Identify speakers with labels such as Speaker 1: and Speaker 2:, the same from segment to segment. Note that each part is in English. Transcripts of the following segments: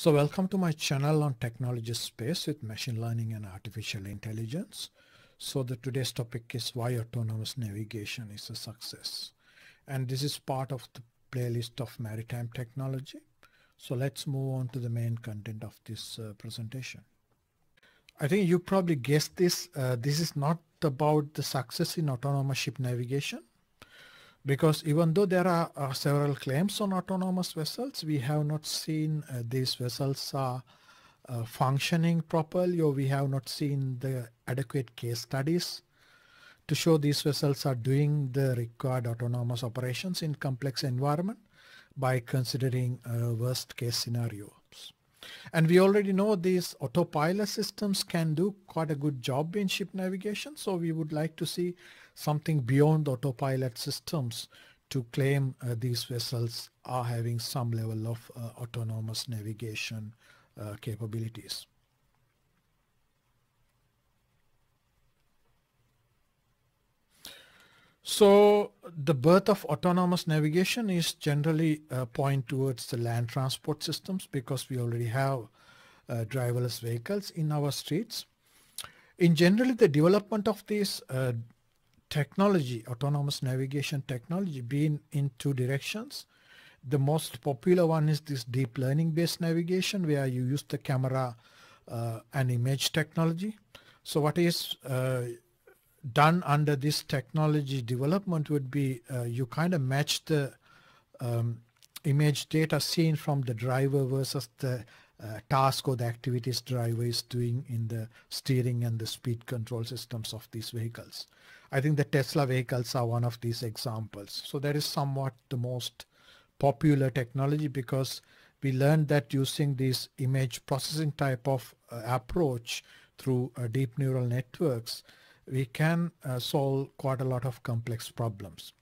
Speaker 1: So welcome to my channel on technology space with machine learning and artificial intelligence. So the today's topic is why autonomous navigation is a success. And this is part of the playlist of maritime technology. So let's move on to the main content of this presentation. I think you probably guessed this. This is not about the success in autonomous ship navigation. Because even though there are several claims on autonomous vessels, we have not seen these vessels are functioning properly, or we have not seen the adequate case studies to show these vessels are doing the required autonomous operations in complex environment by considering worst case scenarios. And we already know these autopilot systems can do quite a good job in ship navigation. So we would like to see something beyond autopilot systems to claim these vessels are having some level of autonomous navigation capabilities. So the birth of autonomous navigation is generally point towards the land transport systems, because we already have driverless vehicles in our streets. In general, the development of this technology, autonomous navigation technology, been in two directions. The most popular one is this deep learning based navigation, where you use the camera and image technology. So what is done under this technology development would be you kind of match the image data seen from the driver versus the task or the activities driver is doing in the steering and the speed control systems of these vehicles. I think the Tesla vehicles are one of these examples. So that is somewhat the most popular technology, because we learned that using this image processing type of approach through deep neural networks, we can solve quite a lot of complex problems.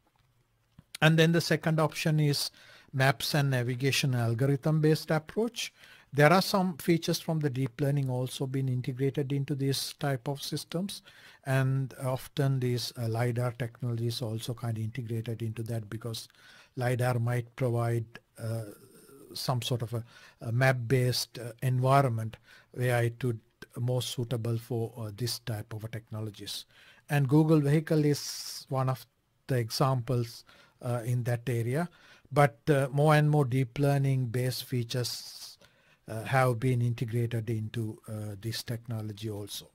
Speaker 1: And then the second option is maps and navigation algorithm based approach. There are some features from the deep learning also been integrated into this type of systems, and often these LiDAR technology is also kind of integrated into that, because LiDAR might provide some sort of a map-based environment where it would more suitable for this type of technologies. And Google Vehicle is one of the examples in that area, but more and more deep learning based features have been integrated into this technology also.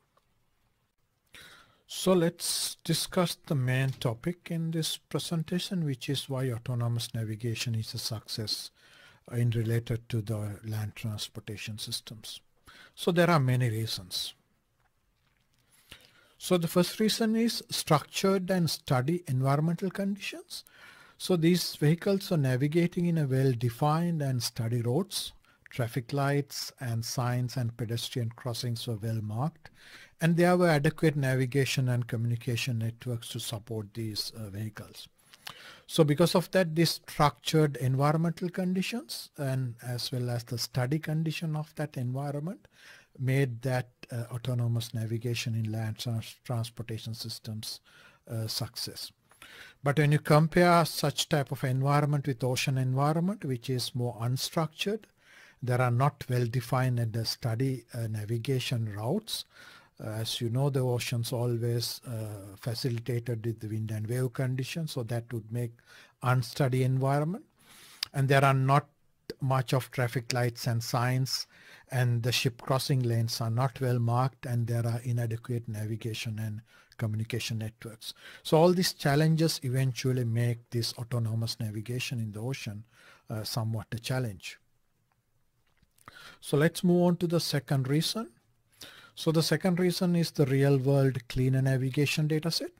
Speaker 1: So let's discuss the main topic in this presentation, which is why autonomous navigation is a success in related to the land transportation systems. So there are many reasons. So the first reason is structured and study environmental conditions. So these vehicles are navigating in a well-defined and study roads. Traffic lights and signs and pedestrian crossings were well marked, and there were adequate navigation and communication networks to support these vehicles. So because of that, this structured environmental conditions and as well as the study condition of that environment made that autonomous navigation in land transportation systems success. But when you compare such type of environment with ocean environment, which is more unstructured, there are not well-defined and study navigation routes. As you know, the oceans always facilitated with the wind and wave conditions, so that would make unstudied environment. And there are not much of traffic lights and signs, and the ship crossing lanes are not well marked, and there are inadequate navigation and communication networks. So all these challenges eventually make this autonomous navigation in the ocean somewhat a challenge. So let's move on to the second reason. So the second reason is the real world cleaner navigation dataset.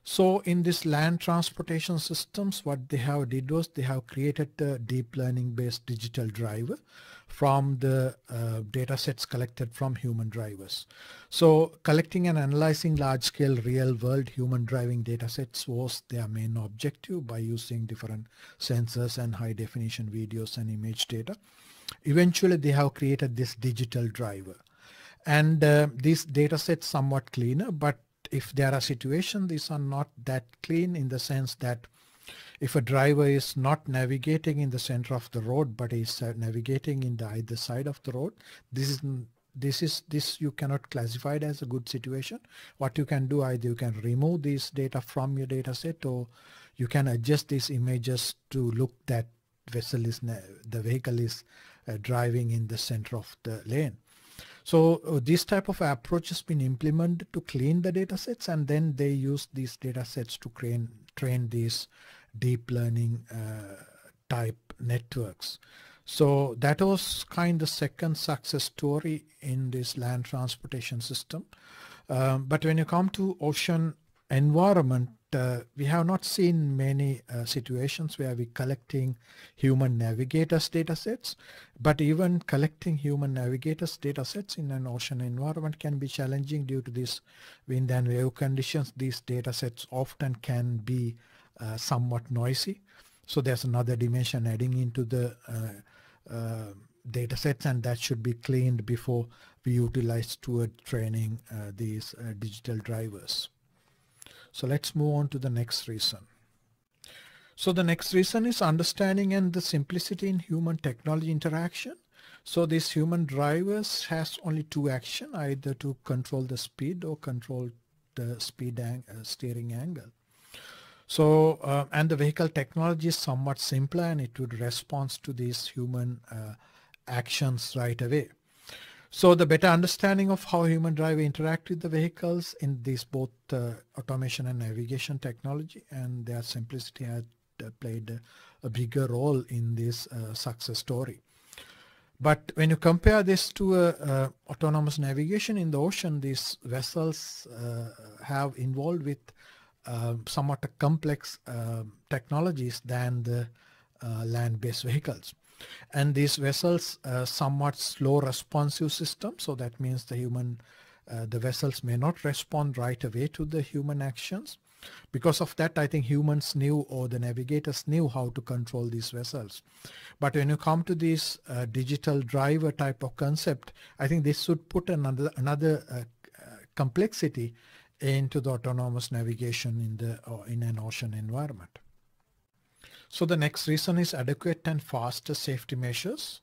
Speaker 1: So in this land transportation systems, what they have did was they have created a deep learning based digital driver from the datasets collected from human drivers. So collecting and analyzing large scale real world human driving datasets was their main objective by using different sensors and high definition videos and image data. Eventually they have created this digital driver, and these data sets somewhat cleaner, but if there are situations, these are not that clean in the sense that if a driver is not navigating in the center of the road but is navigating in the either side of the road, this you cannot classify it as a good situation. What you can do, either you can remove this data from your data set, or you can adjust these images to look that the vehicle is driving in the center of the lane. So this type of approach has been implemented to clean the data sets, and then they use these data sets to train these deep learning type networks. So that was kind of second success story in this land transportation system. But when you come to ocean environment, we have not seen many situations where we're collecting human navigators data sets, but even collecting human navigators data sets in an ocean environment can be challenging due to this wind and wave conditions. These data sets often can be somewhat noisy. So there's another dimension adding into the data sets, and that should be cleaned before we utilize toward training these digital drivers. So let's move on to the next reason. So the next reason is understanding and the simplicity in human technology interaction. So these human drivers has only two actions, either to control the speed or control the steering angle. So and the vehicle technology is somewhat simpler, and it would respond to these human actions right away. So the better understanding of how human driver interact with the vehicles in these both automation and navigation technology, and their simplicity had played a bigger role in this success story. But when you compare this to autonomous navigation in the ocean, these vessels have involved with somewhat complex technologies than the land-based vehicles. And these vessels somewhat slow responsive system, so that means the vessels may not respond right away to the human actions. Because of that, I think humans knew, or the navigators knew, how to control these vessels. But when you come to this digital driver type of concept, I think this should put another complexity into the autonomous navigation in an ocean environment. So the next reason is adequate and faster safety measures.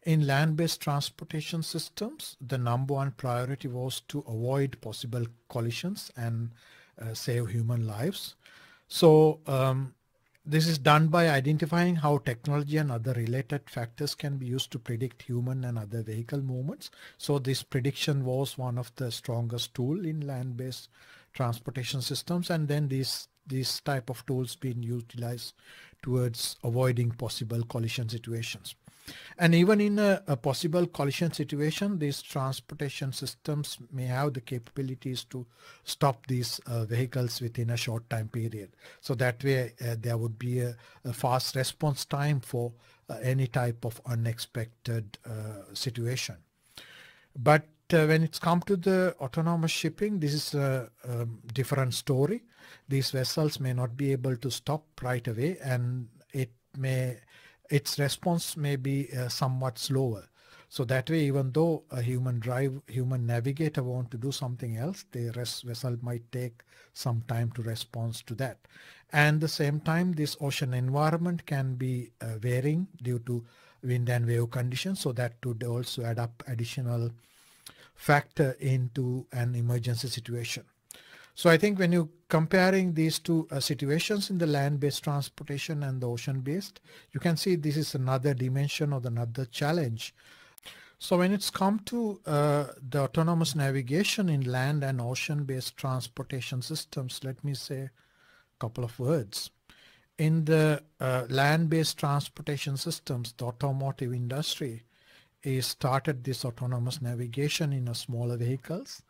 Speaker 1: In land-based transportation systems, the number one priority was to avoid possible collisions and save human lives. So this is done by identifying how technology and other related factors can be used to predict human and other vehicle movements. So this prediction was one of the strongest tool in land-based transportation systems, and then these type of tools being utilized towards avoiding possible collision situations. And even in a possible collision situation, these transportation systems may have the capabilities to stop these vehicles within a short time period. So that way there would be a fast response time for any type of unexpected situation. But when it's come to the autonomous shipping, this is a different story. These vessels may not be able to stop right away, and its response may be somewhat slower. So that way, even though a human navigator want to do something else, the vessel might take some time to respond to that. And at the same time, this ocean environment can be varying due to wind and wave conditions. So that would also add up additional factor into an emergency situation. So I think when you comparing these two situations in the land-based transportation and the ocean-based, you can see this is another dimension or another challenge. So when it's come to the autonomous navigation in land and ocean-based transportation systems, let me say a couple of words. In the land-based transportation systems, the automotive industry started this autonomous navigation in smaller vehicles.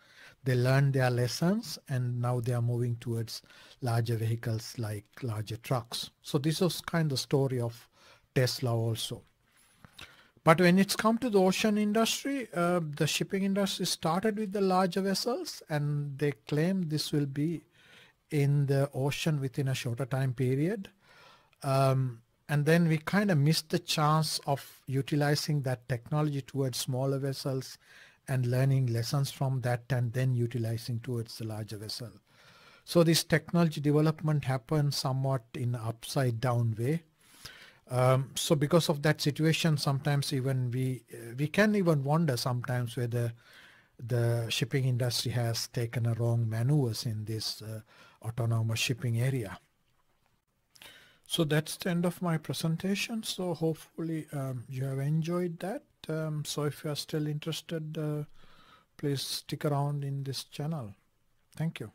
Speaker 1: They learned their lessons, and now they are moving towards larger vehicles like larger trucks. So this was kind of the story of Tesla also. But when it's come to the ocean industry, the shipping industry started with the larger vessels, and they claim this will be in the ocean within a shorter time period. And then we kind of missed the chance of utilizing that technology towards smaller vessels and learning lessons from that, and then utilizing towards the larger vessel. So this technology development happens somewhat in upside down way. So because of that situation, sometimes even we can even wonder sometimes whether the shipping industry has taken a wrong maneuvers in this autonomous shipping area. So that's the end of my presentation. So hopefully you have enjoyed that. So if you are still interested, please stick around in this channel. Thank you.